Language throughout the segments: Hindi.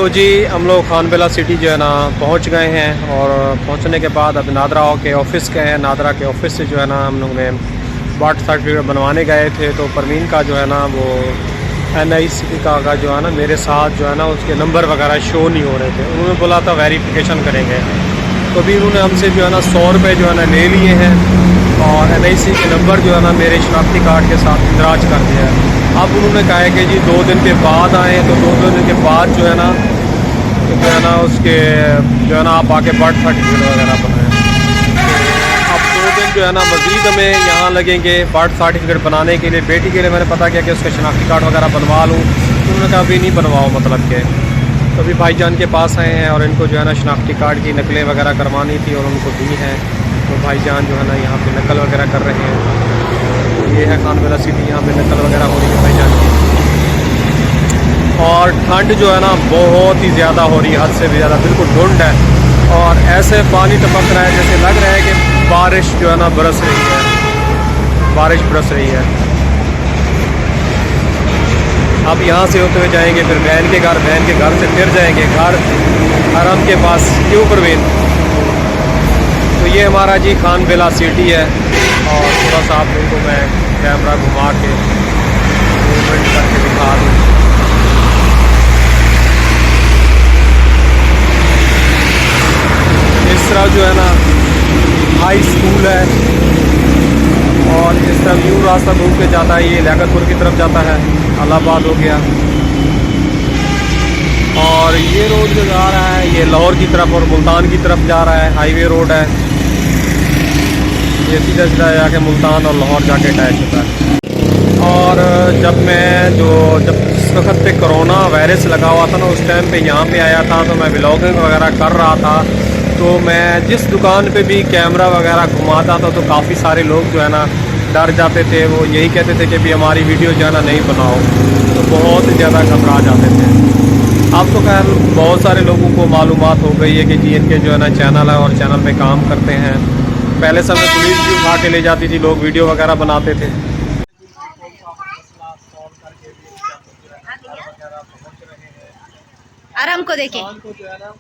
तो जी हम लोग खानबेला सिटी जो है ना पहुंच गए हैं और पहुंचने के बाद अब नादरा के ऑफ़िस गए हैं। नादरा के ऑफ़िस से जो है ना हम लोग ने बर्थ सर्टिफिकेट बनवाने गए थे। तो परवीन का जो है ना वो NIC का जो है ना मेरे साथ जो है ना उसके नंबर वगैरह शो नहीं हो रहे थे। उन्होंने बोला था वेरिफिकेशन करेंगे, तो भी उन्होंने हमसे जो है ना 100 रुपये जो है ना ले लिए हैं और NIC के नंबर जो है ना मेरे शनाख्ती कार्ड के साथ इंदराज कर दिया है। अब उन्होंने कहा है कि जी 2 दिन के बाद आएँ, तो 2 दिन के बाद जो है ना उसके जो है ना आप आके बर्थ सर्टिफिकेट वगैरह बनाएं। तो अब 2 दिन जो है ना मज़ीद हमें यहाँ लगेंगे बर्थ सर्टिफिकेट बनाने के लिए। बेटी के लिए मैंने पता किया कि उसका शनाख्ती कार्ड वगैरह बनवा लूँ, तो उन्होंने कहा अभी नहीं बनवाओ, मतलब के तो अभी भाईजान के पास आए हैं और इनको जो है ना शनाख्ती कार्ड की नकलें वगैरह करवानी थी और उनको दी हैं। तो भाईजान जो है ना यहाँ पे नकल वगैरह कर रहे हैं। ये है खानबेला सिटी, यहाँ पे नकल वगैरह हो रही है भाईजान की। और ठंड जो है ना बहुत ही ज़्यादा हो रही है, हद से भी ज़्यादा, बिल्कुल धुंध है और ऐसे पानी टपक रहा है जैसे लग रहा है कि बारिश जो है ना बरस रही है, बारिश बरस रही है। अब यहाँ से होते हुए जाएंगे फिर बहन के घर, बहन के घर से फिर जाएंगे घर हरम के पास। क्यों परवीन? तो ये हमारा जी खानबेला सिटी है और थोड़ा सा आप लोगों को मैं कैमरा घुमा के मूवमेंट करके दिखा दूँ। इस तरह जो है ना हाई स्कूल है और इस तरफ यूँ रास्ता घूम के जाता है, ये लियाकतपुर की तरफ जाता है, इलाहाबाद हो गया। और ये रोड जो जा रहा है ये लाहौर की तरफ और मुल्तान की तरफ जा रहा है, हाईवे रोड है। ये सीधा सीधा जाके मुल्तान और लाहौर जाके अटैच होता है। और जब इस वक्त पे कोरोना वायरस लगा हुआ था ना, उस टाइम पे यहाँ पे आया था तो मैं व्लॉगिंग वगैरह कर रहा था। तो मैं जिस दुकान पे भी कैमरा वगैरह घुमाता था तो काफ़ी सारे लोग जो है ना डर जाते थे। वो यही कहते थे कि भी हमारी वीडियो जो है ना नहीं बनाओ, तो बहुत ज़्यादा घबरा जाते थे। अब तो खैर बहुत सारे लोगों को मालूमात हो गई है कि जी इनके जो है ना चैनल है और चैनल पे काम करते हैं। पहले समय पुलिस भी उठा के ले जाती थी, लोग वीडियो वगैरह बनाते थे। आराम को देखे इंसान को जो है ना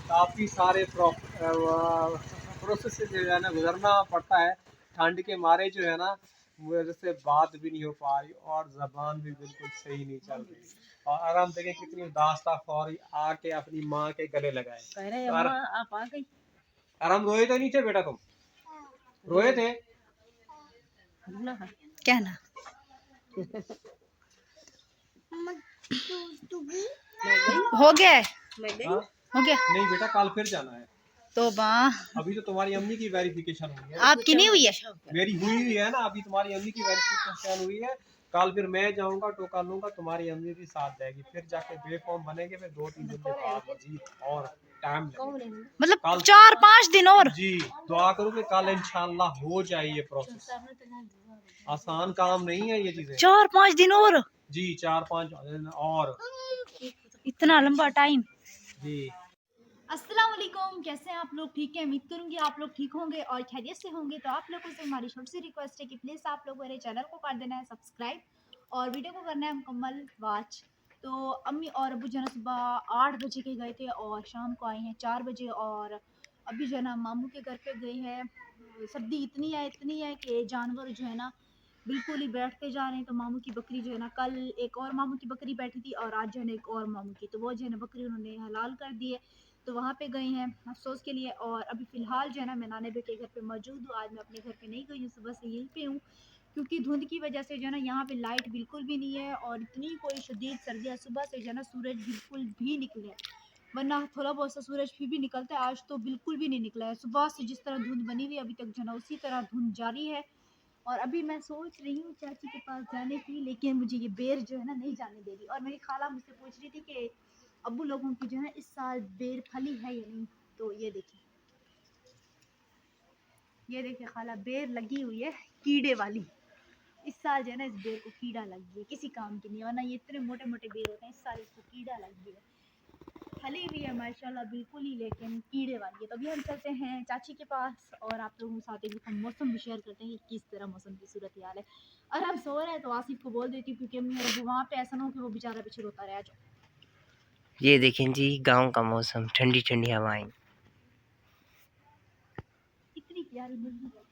काफ़ी सारे प्रोसेस से जो है ना गुजरना पड़ता है। ठंड के मारे जो है ना मेरे से बात भी नहीं हो पा रही और ज़बान भी बिल्कुल सही नहीं चल रही। और आराम देखे कितनी उदास था, फौरी आके अपनी माँ के गले लगाए। तो आप आ गई आराम रोए तो नहीं थे बेटा, तुम रोए थे? क्या ना हो गया है हाँ? हो गया नहीं बेटा, कल फिर जाना है। तो अभी तो तुम्हारी अम्मी की वेरिफिकेशन हुई है, आपकी नहीं हुई है मेरी हुई है ना। अभी तुम्हारी अम्मी की वेरिफिकेशन हुई है, कल फिर मैं जाऊंगा, टोकन लूंगा, तुम्हारी अम्मी भी साथ जाएगी, फिर जाके बे फॉर्म बनेंगे, फिर 2-3 दिन के बाद मजीद और टाइम लगेगा। मतलब कल 4-5 दिन और जी दुआ करो कि कल इंशाल्लाह हो जाए ये प्रोसेस। आसान काम नहीं है ये चीजें। 4-5 दिन और जी 4-5 दिन और। इतना लंबा टाइम। जी अस्सलाम वालेकुम, कैसे हैं आप लोग? ठीक है, उम्मीद करूंगी आप लोग ठीक होंगे और खैरियत से होंगे। तो आप लोगों से हमारी छोटी सी रिक्वेस्ट है कि प्लीज़ आप लोग मेरे चैनल को कर देना है सब्सक्राइब और वीडियो को करना है मुकम्मल वॉच। तो अम्मी और अबू जो है सुबह 8 बजे के गए थे और शाम को आए हैं 4 बजे और अभी जो है ना मामू के घर पे गए हैं। सर्दी इतनी है कि जानवर जो है ना बिल्कुल ही बैठते जा रहे हैं। तो मामू की बकरी जो है ना, कल एक और मामू की बकरी बैठी थी और आज जो है ना एक और मामू की, तो वो जो है ना बकरी उन्होंने हलाल कर दी है। तो वहाँ पे गए हैं अफसोस के लिए। और अभी फ़िलहाल जो है ना मैं नाने बेटे के घर पे मौजूद हूँ। आज मैं अपने घर पे नहीं गई हूँ, सुबह से यहीं पे हूँ क्योंकि धुंध की वजह से जो है ना यहाँ पे लाइट बिल्कुल भी नहीं है और इतनी कोई शदीद सर्दी है। सुबह से जो है ना सूरज बिल्कुल भी निकले, वरना थोड़ा बहुत सा सूरज फिर भी निकलता है, आज तो बिल्कुल भी नहीं निकला है। सुबह से जिस तरह धुंध बनी हुई अभी तक जो है ना उसी तरह धुंध जारी है। और अभी मैं सोच रही हूँ चाची के पास जाने की, लेकिन मुझे ये बेर जो है ना नहीं जाने दे रही। और मेरी खाला मुझसे पूछ रही थी कि अब्बू लोगों की जो है इस साल बेर फली है या नहीं। तो ये देखिए खाला, बेर लगी हुई है कीड़े वाली। इस साल जो है ना इस बेर को कीड़ा लग गया, किसी काम की नहीं, वरना ये इतने मोटे मोटे बेर होते हैं, इस साल इसको कीड़ा लग गया। फली भी है माशाल्लाह बिल्कुल ही, लेकिन कीड़े वाली है। तो अभी हम चलते हैं चाची के पास और आप लोगों के साथ एक हम मौसम भी शेयर करते हैं कि किस तरह मौसम की सूरत हाल है। और हम सो रहे हैं तो आसिफ को बोल देती हूँ क्योंकि मेरा वहाँ पे ऐसा ना हो कि वो बेचारा पीछे रोता रह जाए। ये देखें जी गांव का मौसम, ठंडी ठंडी हवाएं। इतनी प्यारी मुर्गी है।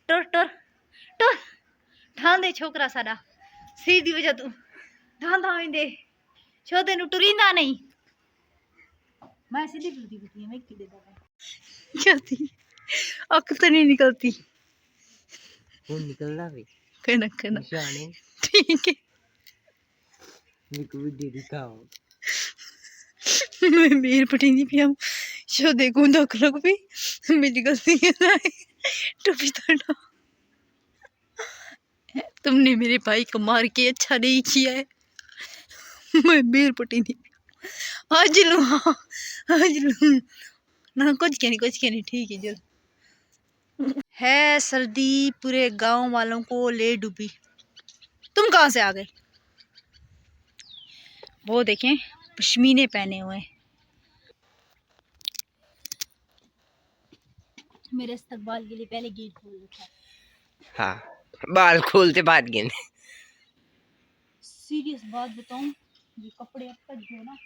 टुर टुर टुर ठां दे छोकरा साडा सीधी वजह तू ठां ठां दे छो तेनू टुरींदा नहीं। मैं सीधी टुरती फिरती मैं किले दा चलती अक तो नहीं निकलती। वो निकलना भी कहना कहना निशाने ठीक है। मेरे को वीडियो दिखाओ। मैं मेर पटीनी पिया शो देखूं तो लग भी मेरी गलती है ना टोपी तो तुमने मेरे भाई को मार के अच्छा नहीं किया है। मैं मेर पटीनी आज लू आज लू ना कुछ कहनी ठीक है चल। है सर्दी पूरे गांव वालों को ले डूबी। तुम कहाँ से आ गए? वो देखें पश्मीने पहने हुए। मेरे इस्तकबाल के लिए पहले गेट खोल रखा है। हाँ, बाल खोलते बाद गिने। सीरियस बात बताऊं, ये कपड़े अब तक जो है ना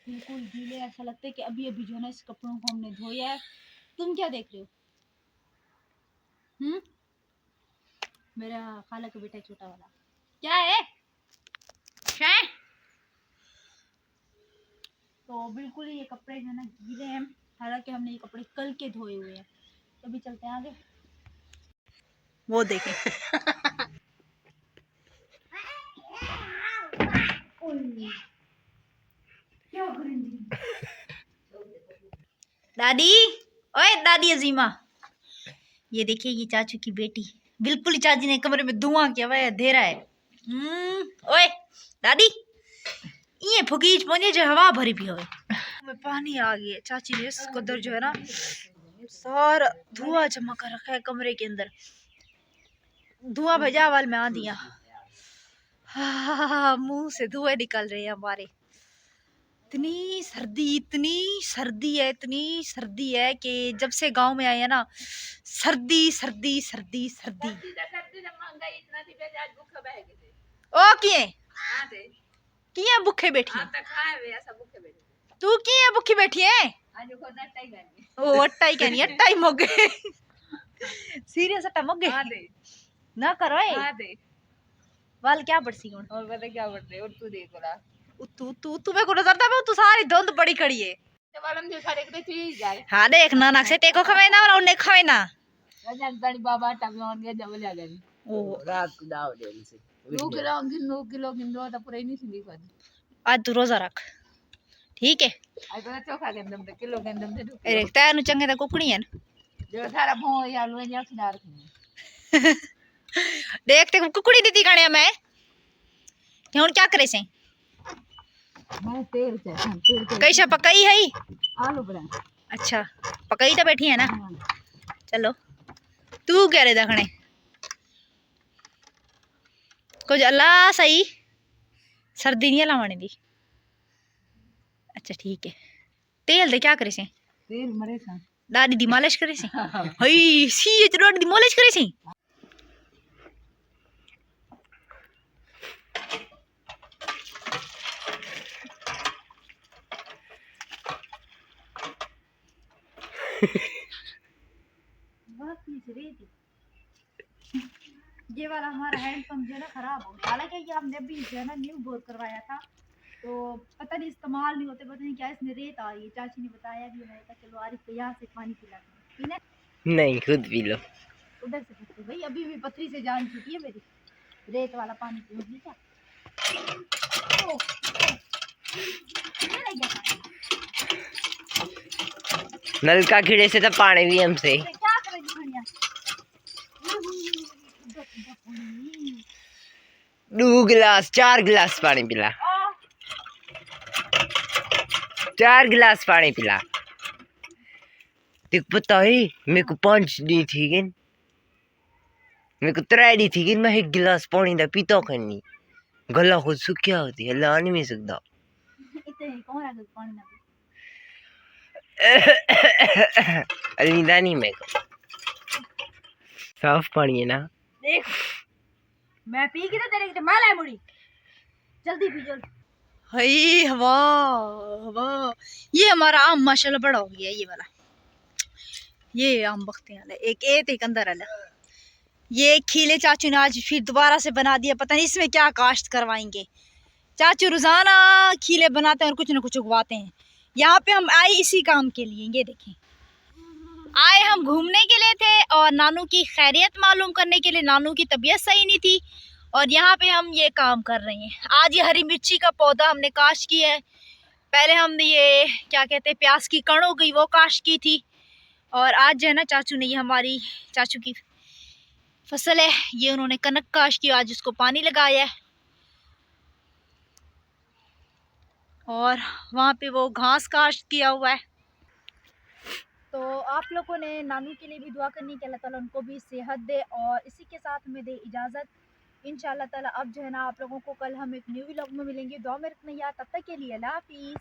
बिल्कुल गीले, ऐसा लगता है कि अभी अभी जो है ना इस कपड़ों को हमने धोया है। तुम क्या देख रहे हो? मेरा खाला का बेटा छोटा वाला क्या है? तो बिल्कुल ये कपड़े जो है ना गीले हैं, हालांकि हमने ये कपड़े कल के धोए हुए हैं। तो अभी चलते हैं आगे। वो देखें क्या दादी, ओए दादी अजीमा, ये देखिए ये चाचू की बेटी। बिल्कुल चाची ने कमरे में धुआं किया हुआ है, अंधेरा है। ओए दादी, ये फुकीज पहुंचे जो हवा भरी भी होवे में पानी आ गया। चाची ने इस कदर जो है ना सारा धुआं जमा कर रखा है कमरे के अंदर। धुआं भेजा वाल में आ दिया। मुंह से धुएं निकल रहे हैं हमारे। इतनी सर्दी है कि जब से गांव में आए हैं ना सर्दी सर्दी सर्दी सर्दी। ओ किए भूखे बैठी तू किए भूखी बैठी है? ओ अट्टा ही कहनी अट्टा ही मोगे सीरियस अट्टा मोगे ना करो वाल क्या पड़सी कौन और पता क्या पड़ते और तू देख रहा तू तुम्हें को नजर था तू सारी धुंध बड़ी खड़ी है। हाँ देख ना से टेको खवे ना और उन्हें खवे ना बाबा ओ रात को दाव दे इनसे। 2 किलो गिनो तो पूरा ही नहीं सिंधी कर। आज तू रोजा रख ठीक है। आज तो चोखा गंदम दे किलो गंदम दे अरे तैनु चंगे ता कुकड़ी है जो थारा भो या लो या खिला रखी देखते कुकड़ी दीदी गाने में क्यों क्या करे से मैं तेल कैसा पकाई है आलू बड़ा। अच्छा पकाई तो बैठी है ना। चलो तू क्या रे दखने कुछ अल्लाह सही सर्दी नहीं लाने दी। अच्छा ठीक है तेल दे क्या करे से तेल मरे सा दादी दी मालिश करे से हई सी ये दादी दी मालिश करे से। ये वाला हमारा हैंडपंप जो है ना खराब हो गया। हालांकि ये हमने अभी जो है ना न्यू बोर करवाया था तो पता नहीं इस्तेमाल नहीं होते, पता नहीं क्या इसमें रेत आ रही है। चाची ने बताया भी मैंने कहा चलो आरिफ को यहाँ से पानी पिलाते हैं। नहीं खुद पी लो उधर से पूछते भाई अभी भी पथरी से जान छूटी है मेरी। रेत वाला पानी पीऊंगी क्या? नलका खिड़े से तो पानी भी हमसे। क्या करेगी बढ़िया 2 गिलास 4 गिलास पानी पिला 4 गिलास पानी पिला। देख पता है मेरे को 5 दी थी कि मेरे को 3 दी थी कि मैं 1 गिलास पानी दा पीता करनी गला खुद सुखिया होती है ला नहीं सकता। इतने कौन है पानी ना अलविदा नहीं मेरे को, साफ पानी है ना। देख मैं पी के तो तेरे की माल है मुड़ी, जल्दी पी जल्दी। हाय हवा हवा, ये हमारा आम माशाल्लाह बड़ा हो गया, ये वाला, ये आम बख्ते वाला एक अंदर वाला, ये खीले चाचू ने आज फिर दोबारा से बना दिया, पता नहीं इसमें क्या काश्त करवाएंगे। चाचू रोजाना खीले बनाते हैं और कुछ ना कुछ उगवाते हैं। यहाँ पे हम आए इसी काम के लिए, ये देखें, आए हम घूमने के लिए थे और नानू की खैरियत मालूम करने के लिए। नानू की तबीयत सही नहीं थी और यहाँ पे हम ये काम कर रहे हैं। आज ये हरी मिर्ची का पौधा हमने काश्त किया है। पहले हमने ये क्या कहते हैं प्याज की कण हो गई वो काश्त की थी, और आज जो है ना चाचू ने, ये हमारी चाचू की फसल है, ये उन्होंने कनक काश्त की, आज उसको पानी लगाया है। और वहाँ पे वो घास काश्त किया हुआ है। तो आप लोगों ने नानू के लिए भी दुआ करनी कि अल्लाह ताला उनको भी सेहत दे, और इसी के साथ हमें दे इजाज़त इंशाअल्लाह ताला। अब जो है ना आप लोगों को कल हम एक न्यू व्लॉग में मिलेंगे, दुआ में रखना याद, तब तक के लिए अल्लाह हाफिज़।